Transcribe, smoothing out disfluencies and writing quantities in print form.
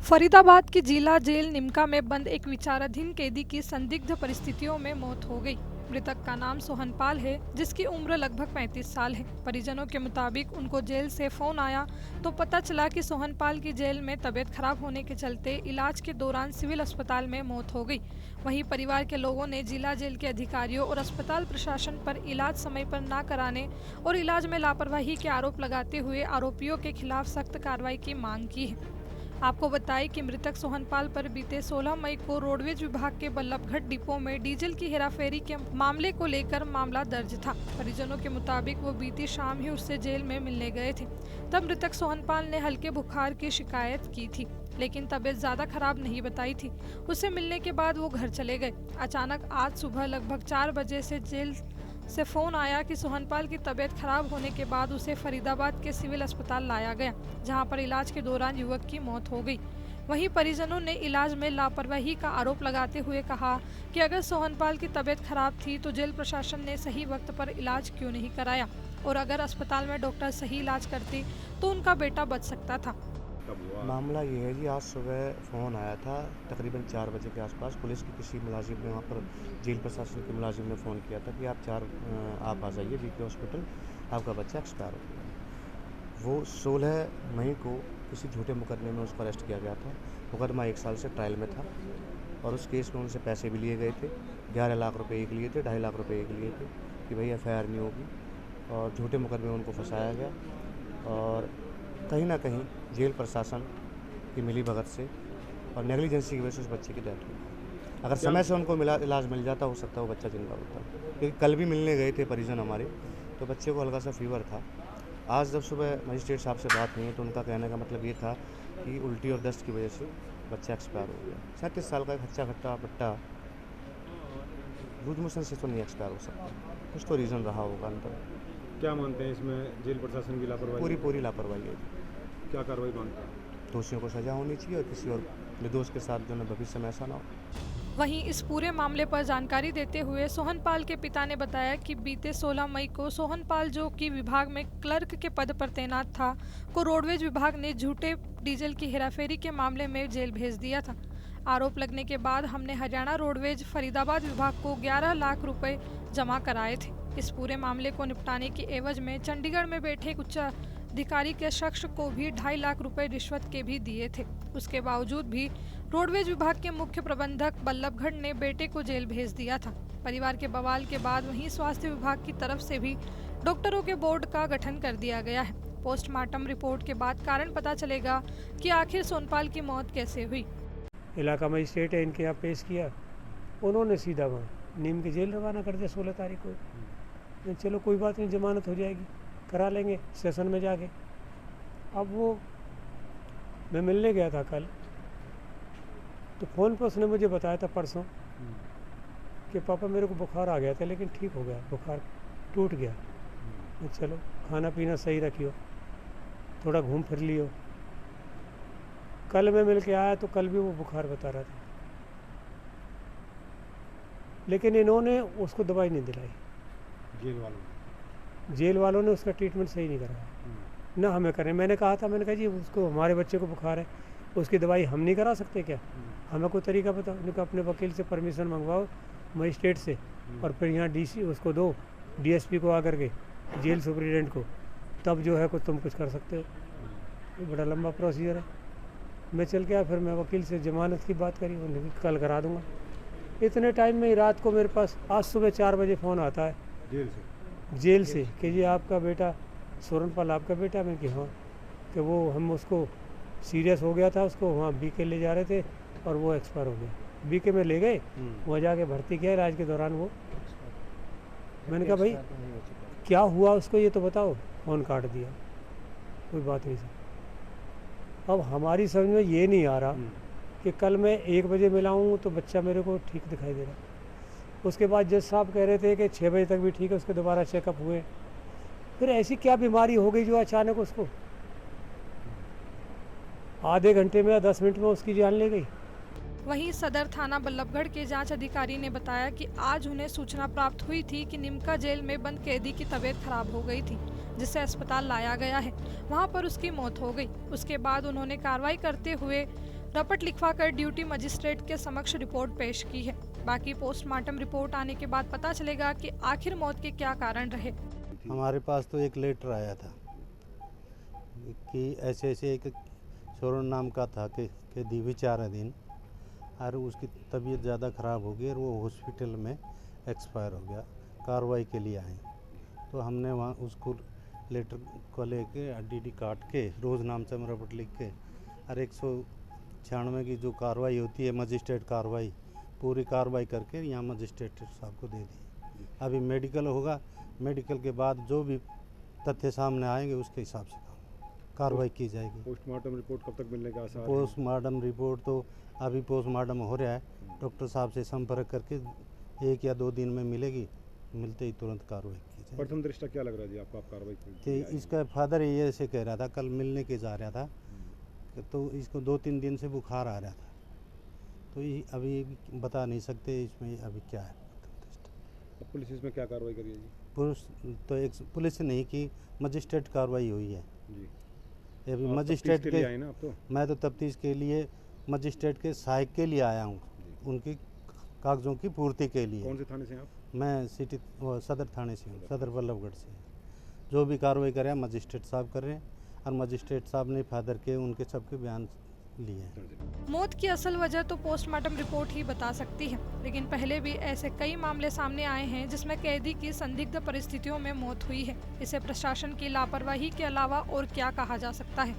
फरीदाबाद की जिला जेल निमका में बंद एक विचाराधीन कैदी की संदिग्ध परिस्थितियों में मौत हो गई। मृतक का नाम सोहनपाल है, जिसकी उम्र लगभग 35 साल है। परिजनों के मुताबिक उनको जेल से फोन आया तो पता चला कि सोहनपाल की जेल में तबीयत खराब होने के चलते इलाज के दौरान सिविल अस्पताल में मौत हो गई। वहीं परिवार के लोगों ने जिला जेल के अधिकारियों और अस्पताल प्रशासन पर इलाज समय पर न कराने और इलाज में लापरवाही के आरोप लगाते हुए आरोपियों के खिलाफ सख्त कार्रवाई की मांग की है। आपको बताएं कि मृतक सोहनपाल पर बीते 16 मई को रोडवेज विभाग के बल्लभगढ़ डिपो में डीजल की हेराफेरी के मामले को लेकर मामला दर्ज था। परिजनों के मुताबिक वो बीती शाम ही उससे जेल में मिलने गए थे। तब मृतक सोहनपाल ने हल्के बुखार की शिकायत की थी, लेकिन तबीयत ज्यादा खराब नहीं बताई थी। उससे मिलने के बाद वो घर चले गए। अचानक आज सुबह लगभग 4 बजे से जेल से फोन आया कि सोहनपाल की तबीयत खराब होने के बाद उसे फरीदाबाद के सिविल अस्पताल लाया गया, जहां पर इलाज के दौरान युवक की मौत हो गई। वहीं परिजनों ने इलाज में लापरवाही का आरोप लगाते हुए कहा कि अगर सोहनपाल की तबीयत खराब थी तो जेल प्रशासन ने सही वक्त पर इलाज क्यों नहीं कराया, और अगर अस्पताल में डॉक्टर सही इलाज करते तो उनका बेटा बच सकता था। मामला ये है जी, आज सुबह फ़ोन आया था तकरीबन 4 बजे के आसपास। पुलिस के किसी मुलाजिम ने, वहाँ पर जेल प्रशासन के मुलाजिम ने फ़ोन किया था कि आप आ जाइए बीके हॉस्पिटल, आपका बच्चा एक्सपायर हो गया। वो 16 मई को किसी झूठे मुकदमे में उसको अरेस्ट किया गया था। मुकदमा 1 साल से ट्रायल में था और उस केस में उनसे पैसे भी लिए गए थे। 11 लाख रुपये एक लिए थे, 2.5 लाख रुपये एक लिए थे कि भाई FIR नहीं होगी, और झूठे मुकदमे में उनको फंसाया गया। और कहीं ना कहीं जेल प्रशासन की मिलीभगत से और नेग्लिजेंसी की वजह से उस बच्चे की डेथ हुई। अगर समय से उनको इलाज मिल जाता, हो सकता है वो बच्चा जिंदा होता। क्योंकि कल भी मिलने गए थे परिजन हमारे, तो बच्चे को हल्का सा फीवर था। आज जब सुबह मजिस्ट्रेट साहब से बात हुई तो उनका कहने का मतलब ये था कि उल्टी और दस्त की वजह से बच्चा एक्सपायर हो गया। 37 साल का एक हच्चा खट्टा बट्टा लूज मोशन से तो नहीं एक्सपायर हो सकता, कुछ तो रीज़न रहा होगा अंदर। क्या मानते हैं इसमें जेल प्रशासन की लापरवाही? पूरी लापरवाही है। क्या कार्रवाई मानते हैं? दोषियों को सजा होनी चाहिए और किसी और निर्दोष के साथ जो है भविष्य में ऐसा ना हो। वहीं इस पूरे मामले पर जानकारी देते हुए सोहनपाल के पिता ने बताया कि बीते 16 मई को सोहनपाल, जो कि विभाग में क्लर्क के पद पर तैनात था, को रोडवेज विभाग ने झूठे डीजल की हेराफेरी के मामले में जेल भेज दिया था। आरोप लगने के बाद हमने हरियाणा रोडवेज फरीदाबाद विभाग को 11 लाख रुपए जमा कराए थे। इस पूरे मामले को निपटाने की एवज में चंडीगढ़ में बैठे एक उच्च अधिकारी के शख्स को भी 2.5 लाख रुपए रिश्वत के भी दिए थे। उसके बावजूद भी रोडवेज विभाग के मुख्य प्रबंधक बल्लभगढ़ ने बेटे को जेल भेज दिया था। परिवार के बवाल के बाद वहीं स्वास्थ्य विभाग की तरफ से भी डॉक्टरों के बोर्ड का गठन कर दिया गया है। पोस्टमार्टम रिपोर्ट के बाद कारण पता चलेगा कि आखिर सोहनपाल की मौत कैसे हुई। इलाका मजिस्ट्रेट है, इनके यहाँ पेश किया, उन्होंने सीधा वहाँ नीम की जेल रवाना कर दिया 16 तारीख को। चलो कोई बात नहीं, जमानत हो जाएगी, करा लेंगे सेशन में जाके। अब वो मैं मिलने गया था कल, तो फ़ोन पर उसने मुझे बताया था परसों कि पापा मेरे को बुखार आ गया था, लेकिन ठीक हो गया, बुखार टूट गया। चलो खाना पीना सही रखियो, थोड़ा घूम फिर लियो। कल मैं मिल के आया तो कल भी वो बुखार बता रहा था, लेकिन इन्होंने उसको दवाई नहीं दिलाई। जेल वालों ने उसका ट्रीटमेंट सही नहीं कराया, ना हमें करें। मैंने कहा था, मैंने कहा जी उसको, हमारे बच्चे को बुखार है, उसकी दवाई हम नहीं करा सकते क्या? हमें कोई तरीका बताओ। उन्होंने कहा अपने वकील से परमिशन मंगवाओ मजिस्ट्रेट से, और फिर यहाँ DC उसको दो, DSP को आकर के, जेल सुपरिटेंडेंट को, तब जो है तुम कुछ कर सकते हो। ये बड़ा लंबा प्रोसीजर है। मैं चल गया, फिर मैं वकील से जमानत की बात करी, उन्होंने कल करा दूंगा। इतने टाइम में ही रात को मेरे पास आज सुबह 4 बजे फ़ोन आता है जेल से कि जी आपका बेटा सोहनपाल आपका बेटा। मैं कि हाँ, कि वो हम उसको सीरियस हो गया था, उसको वहाँ BK ले जा रहे थे और वो एक्सपायर हो गया। BK में ले गए, वहाँ जाके भर्ती किया, इलाज के दौरान वो। मैंने कहा भाई क्या हुआ उसको ये तो बताओ। फ़ोन काट दिया, कोई बात नहीं सर। अब हमारी समझ में ये नहीं आ रहा कि कल मैं 1 बजे मिला हूँ तो बच्चा मेरे को ठीक दिखाई दे रहा। उसके बाद जज साहब कह रहे थे कि 6 बजे तक भी ठीक है, उसके दोबारा चेकअप हुए। फिर ऐसी क्या बीमारी हो गई जो अचानक उसको आधे घंटे में या 10 मिनट में उसकी जान ले गई। वहीं सदर थाना बल्लभगढ़ के जांच अधिकारी ने बताया कि आज उन्हें सूचना प्राप्त हुई थी कि निमका जेल में बंद कैदी की तबीयत खराब हो गई थी, जिसे अस्पताल लाया गया है। वहां पर उसकी मौत हो गई। उसके बाद उन्होंने कार्रवाई करते हुए रपट लिखवाकर ड्यूटी मजिस्ट्रेट के समक्ष रिपोर्ट पेश की है। बाकी पोस्टमार्टम रिपोर्ट आने के बाद पता चलेगा कि आखिर मौत के क्या कारण रहे। हमारे पास तो एक लेटर आया था कि ऐसे ऐसे एक सोरन नाम का था कि दी विचाराधीन और उसकी तबीयत ज़्यादा ख़राब हो गई और वो हॉस्पिटल में एक्सपायर हो गया, कार्रवाई के लिए आए। तो हमने वहाँ उसको लेटर को लेके डीडी काट के रोज़ नाम से रपट लिख के और 196 की जो कार्रवाई होती है मजिस्ट्रेट कार्रवाई, पूरी कार्रवाई करके यहाँ मजिस्ट्रेट साहब को दे दी। अभी मेडिकल होगा, मेडिकल के बाद जो भी तथ्य सामने आएंगे उसके हिसाब से कार्रवाई की जाएगी। पोस्टमार्टम रिपोर्ट कब तक मिलने का आसार है? पोस्टमार्टम रिपोर्ट तो अभी पोस्टमार्टम हो रहा है, डॉक्टर साहब से संपर्क करके 1 या 2 दिन में मिलेगी, मिलते ही तुरंत कार्रवाई की जाएगी। प्रथम दृष्टया क्या लग रहा है जी आपको, आप कार्रवाई कि इसका फादर ये ऐसे कह रहा था, कल मिलने के जा रहा था तो इसको 2-3 दिन से बुखार आ रहा था, तो ये अभी बता नहीं सकते इसमें अभी क्या है। अब पुलिस इसमें क्या कार्रवाई करिए जी? पुलिस नहीं की, मजिस्ट्रेट कार्रवाई हुई है जी। ये अभी आप मजिस्ट्रेट तफ्तीश के लिए आए ना आप तो? मैं तो तफ्तीश के लिए मजिस्ट्रेट के सहायक के लिए आया हूँ, उनकी कागज़ों की पूर्ति के लिए। कौन से थाने से हैं आप? मैं सदर थाने से हूँ, सदर बल्लभगढ़ से। जो भी कार्रवाई करे मजिस्ट्रेट साहब कर रहे हैं और मजिस्ट्रेट साहब ने फादर के उनके सबके बयान लिए। मौत की असल वजह तो पोस्टमार्टम रिपोर्ट ही बता सकती है, लेकिन पहले भी ऐसे कई मामले सामने आए हैं जिसमें कैदी की संदिग्ध परिस्थितियों में मौत हुई है। इसे प्रशासन की लापरवाही के अलावा और क्या कहा जा सकता है।